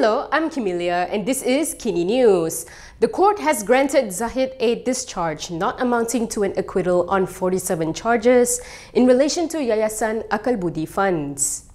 Hello, I'm Camelia and this is KiniNews. The court has granted Zahid a discharge not amounting to an acquittal on 47 charges in relation to Yayasan Akalbudi funds.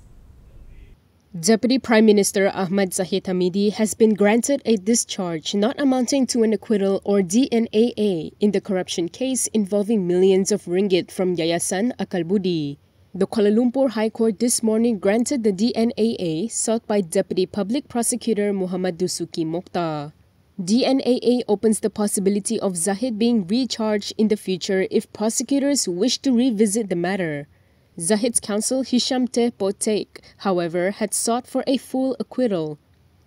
Deputy Prime Minister Ahmad Zahid Hamidi has been granted a discharge not amounting to an acquittal or DNAA in the corruption case involving millions of ringgit from Yayasan Akalbudi. The Kuala Lumpur High Court this morning granted the DNAA sought by Deputy Public Prosecutor Mohd Dusuki Mokhtar. DNAA opens the possibility of Zahid being recharged in the future if prosecutors wish to revisit the matter. Zahid's counsel Hisham Teh Potek, however, had sought for a full acquittal.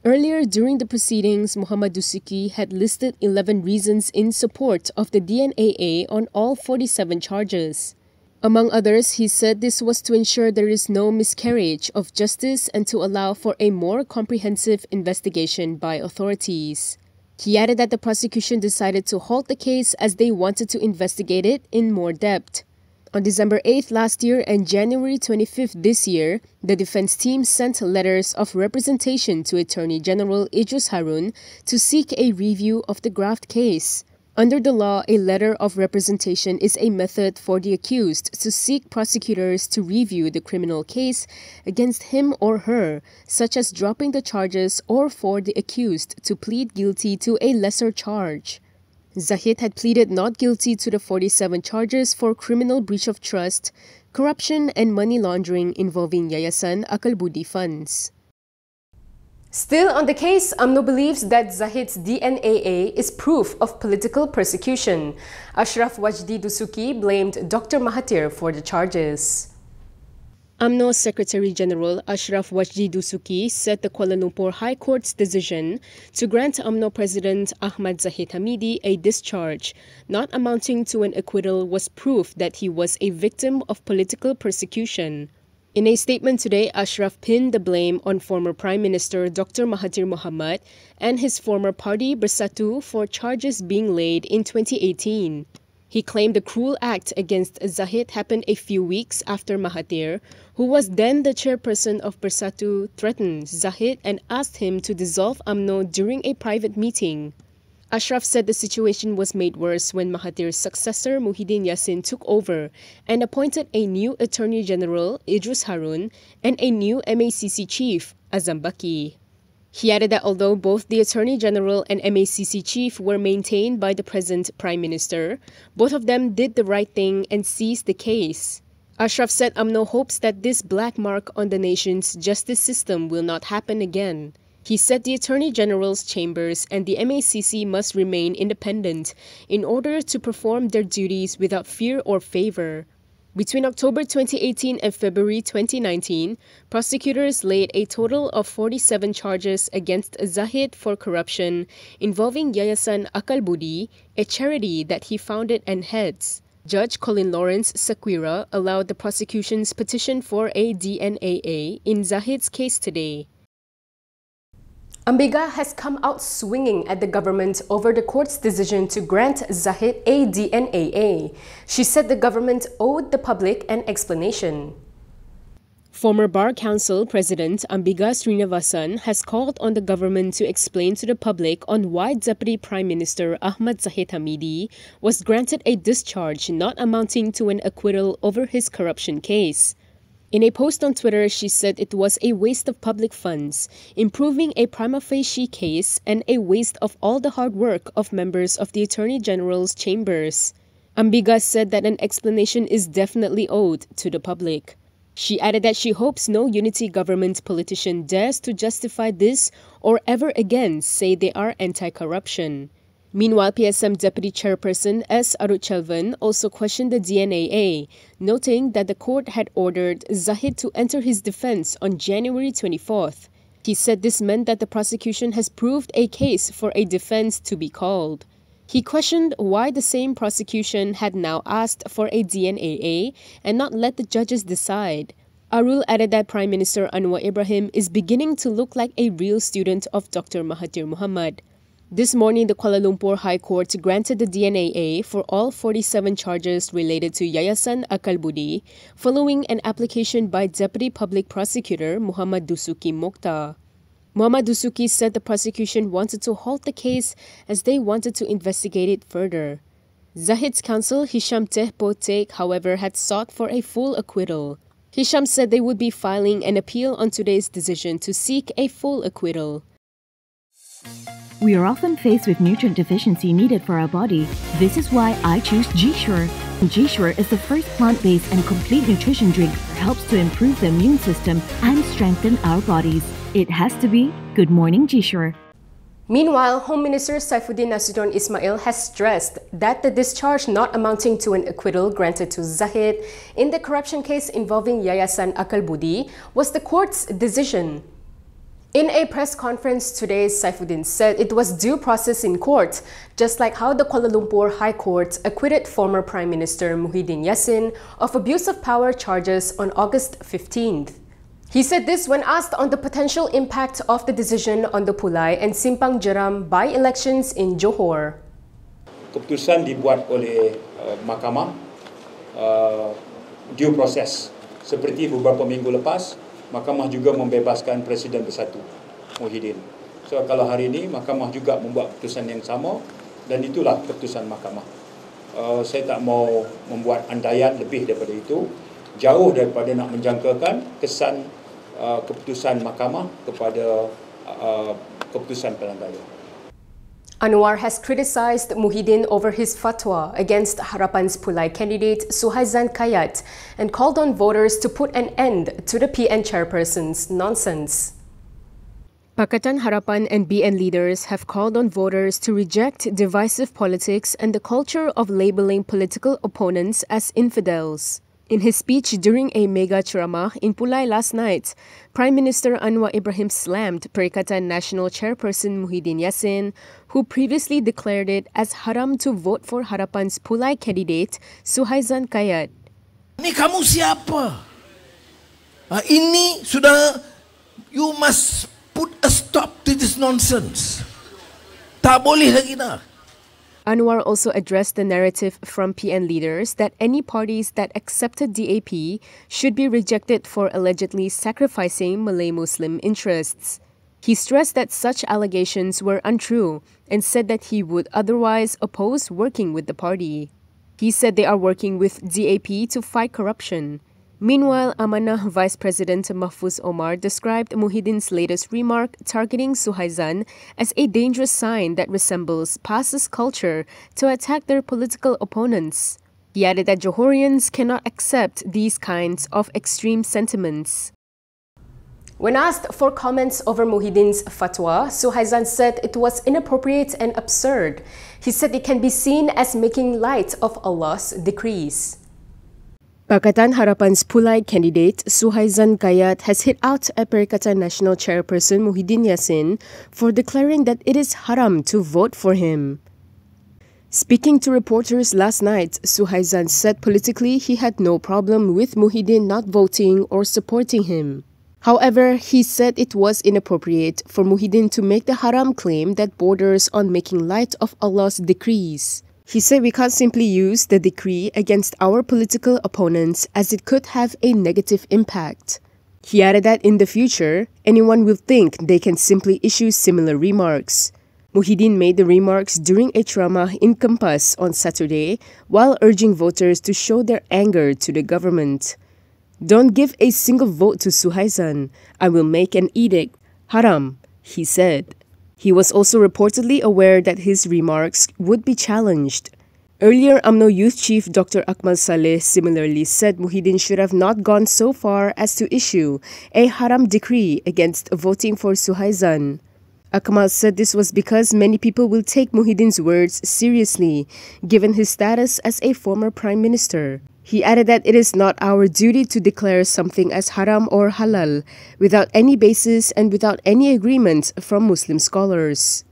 Earlier during the proceedings, Mohd Dusuki had listed 11 reasons in support of the DNAA on all 47 charges. Among others, he said this was to ensure there is no miscarriage of justice and to allow for a more comprehensive investigation by authorities. He added that the prosecution decided to halt the case as they wanted to investigate it in more depth. On December 8th last year and January 25th this year, the defense team sent letters of representation to Attorney General Idris Harun to seek a review of the graft case. Under the law, a letter of representation is a method for the accused to seek prosecutors to review the criminal case against him or her, such as dropping the charges or for the accused to plead guilty to a lesser charge. Zahid had pleaded not guilty to the 47 charges for criminal breach of trust, corruption and money laundering involving Yayasan Akalbudi funds. Still on the case, AMNO believes that Zahid's DNAA is proof of political persecution. Ashraf Wajdi Dusuki blamed Dr. Mahathir for the charges. AMNO Secretary General Ashraf Wajdi Dusuki said the Kuala Lumpur High Court's decision to grant AMNO President Ahmad Zahid Hamidi a discharge not amounting to an acquittal was proof that he was a victim of political persecution. In a statement today, Ashraf pinned the blame on former Prime Minister Dr. Mahathir Mohamad and his former party Bersatu for charges being laid in 2018. He claimed the cruel act against Zahid happened a few weeks after Mahathir, who was then the chairperson of Bersatu, threatened Zahid and asked him to dissolve AMNO during a private meeting. Ashraf said the situation was made worse when Mahathir's successor Muhyiddin Yassin took over and appointed a new Attorney General, Idris Harun, and a new MACC chief, Azam Baki. He added that although both the Attorney General and MACC chief were maintained by the present Prime Minister, both of them did the right thing and seized the case. Ashraf said AMNO hopes that this black mark on the nation's justice system will not happen again. He said the Attorney General's chambers and the MACC must remain independent in order to perform their duties without fear or favor. Between October 2018 and February 2019, prosecutors laid a total of 47 charges against Zahid for corruption involving Yayasan Akalbudi, a charity that he founded and heads. Judge Colin Lawrence Sakwira allowed the prosecution's petition for a DNAA in Zahid's case today. Ambiga has come out swinging at the government over the court's decision to grant Zahid a DNAA. She said the government owed the public an explanation. Former Bar Council President Ambiga Srinivasan has called on the government to explain to the public on why Deputy Prime Minister Ahmad Zahid Hamidi was granted a discharge not amounting to an acquittal over his corruption case. In a post on Twitter, she said it was a waste of public funds, improving a prima facie case, and a waste of all the hard work of members of the Attorney General's chambers. Ambiga said that an explanation is definitely owed to the public. She added that she hopes no unity government politician dares to justify this or ever again say they are anti-corruption. Meanwhile, PSM Deputy Chairperson S. Arutchelvan also questioned the DNAA, noting that the court had ordered Zahid to enter his defense on January 24th. He said this meant that the prosecution has proved a case for a defense to be called. He questioned why the same prosecution had now asked for a DNAA and not let the judges decide. Arul added that Prime Minister Anwar Ibrahim is beginning to look like a real student of Dr. Mahathir Mohamad. This morning, the Kuala Lumpur High Court granted the DNAA for all 47 charges related to Yayasan Akalbudi, following an application by Deputy Public Prosecutor Mohd Dusuki Mokhtar. Mohd Dusuki said the prosecution wanted to halt the case as they wanted to investigate it further. Zahid's counsel, Hisham Tehpotek, however, had sought for a full acquittal. Hisham said they would be filing an appeal on today's decision to seek a full acquittal. We are often faced with nutrient deficiency needed for our body. This is why I choose G-Sure. G-Sure is the first plant-based and complete nutrition drink that helps to improve the immune system and strengthen our bodies. It has to be Good Morning G-Sure. Meanwhile, Home Minister Saifuddin Nasution Ismail has stressed that the discharge not amounting to an acquittal granted to Zahid in the corruption case involving Yayasan Akalbudi was the court's decision. In a press conference today, Saifuddin said it was due process in court, just like how the Kuala Lumpur High Court acquitted former Prime Minister Muhyiddin Yassin of abuse of power charges on August 15th. He said this when asked on the potential impact of the decision on the Pulai and Simpang Jeram by-elections in Johor. Keputusan dibuat oleh mahkamah due process. Seperti beberapa minggu lepas, mahkamah juga membebaskan Presiden Bersatu, Muhyiddin. So kalau hari ini, mahkamah juga membuat keputusan yang sama dan itulah keputusan mahkamah. Saya tak mau membuat andaian lebih daripada itu. Jauh daripada nak menjangkakan kesan keputusan mahkamah kepada keputusan pilihan raya. Anwar has criticized Muhyiddin over his fatwa against Harapan's Pulai candidate Suhaizan Kaiat and called on voters to put an end to the PN chairperson's nonsense. Pakatan Harapan and BN leaders have called on voters to reject divisive politics and the culture of labeling political opponents as infidels. In his speech during a mega ceramah in Pulai last night, Prime Minister Anwar Ibrahim slammed Perikatan Nasional chairperson Muhyiddin Yassin, who previously declared it as haram to vote for Harapan's Pulai candidate Suhaizan Kaiat. Ini kamu siapa? Ini sudah, you must put a stop to this nonsense. Tak boleh lagi dah. Anwar also addressed the narrative from PN leaders that any parties that accepted DAP should be rejected for allegedly sacrificing Malay Muslim interests. He stressed that such allegations were untrue and said that he would otherwise oppose working with the party. He said they are working with DAP to fight corruption. Meanwhile, Amanah Vice President Mahfuz Omar described Muhyiddin's latest remark targeting Suhaizan as a dangerous sign that resembles PAS's culture to attack their political opponents. He added that Johorians cannot accept these kinds of extreme sentiments. When asked for comments over Muhyiddin's fatwa, Suhaizan said it was inappropriate and absurd. He said it can be seen as making light of Allah's decrees. Pakatan Harapan's Pulai candidate Suhaizan Kaiat has hit out at Perikatan Nasional chairperson Muhyiddin Yassin for declaring that it is haram to vote for him. Speaking to reporters last night, Suhaizan said politically he had no problem with Muhyiddin not voting or supporting him. However, he said it was inappropriate for Muhyiddin to make the haram claim that borders on making light of Allah's decrees. He said we can't simply use the decree against our political opponents as it could have a negative impact. He added that in the future, anyone will think they can simply issue similar remarks. Muhyiddin made the remarks during a ceramah in Kempas on Saturday while urging voters to show their anger to the government. Don't give a single vote to Suhaizan. I will make an edict. Haram, he said. He was also reportedly aware that his remarks would be challenged. Earlier, AMNO Youth Chief Dr. Akmal Saleh similarly said Muhyiddin should have not gone so far as to issue a haram decree against voting for Suhaizan. Akmal said this was because many people will take Muhyiddin's words seriously, given his status as a former Prime Minister. He added that it is not our duty to declare something as haram or halal without any basis and without any agreement from Muslim scholars.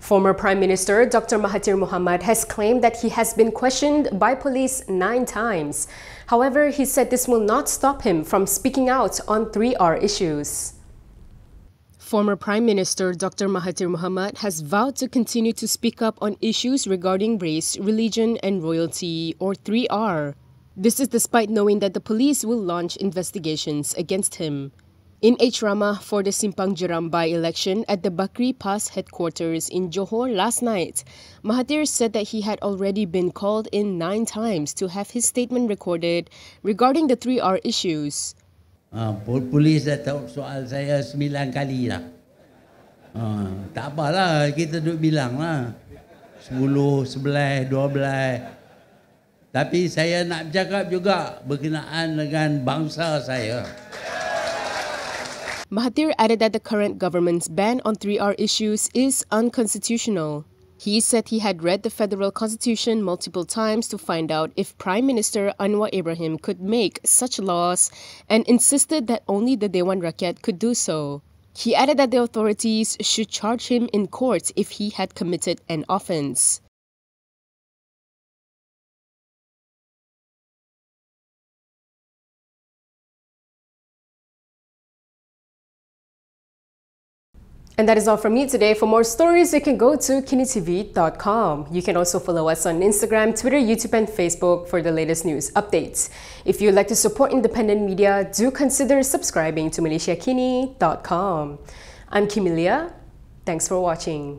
Former Prime Minister Dr. Mahathir Mohamad has claimed that he has been questioned by police 9 times. However, he said this will not stop him from speaking out on 3R issues. Former Prime Minister Dr. Mahathir Mohamad has vowed to continue to speak up on issues regarding race, religion and royalty, or 3R. This is despite knowing that the police will launch investigations against him. In Ramah for the Simpang Jeram by-election at the Bakri Pas headquarters in Johor last night, Mahathir said that he had already been called in 9 times to have his statement recorded regarding the 3R issues. Polis dah tahu soal saya 9 kali lah. Tak apalah, kita duduk bilang lah. 10, 11, 12. Tapi saya nak bercakap juga berkenaan dengan bangsa saya. Mahathir added that the current government's ban on 3R issues is unconstitutional. He said he had read the federal constitution multiple times to find out if Prime Minister Anwar Ibrahim could make such laws and insisted that only the Dewan Rakyat could do so. He added that the authorities should charge him in court if he had committed an offence. And that is all from me today. For more stories, you can go to Kinitv.com. You can also follow us on Instagram, Twitter, YouTube, and Facebook for the latest news updates. If you'd like to support independent media, do consider subscribing to MalaysiaKini.com. I'm Kimilia. Thanks for watching.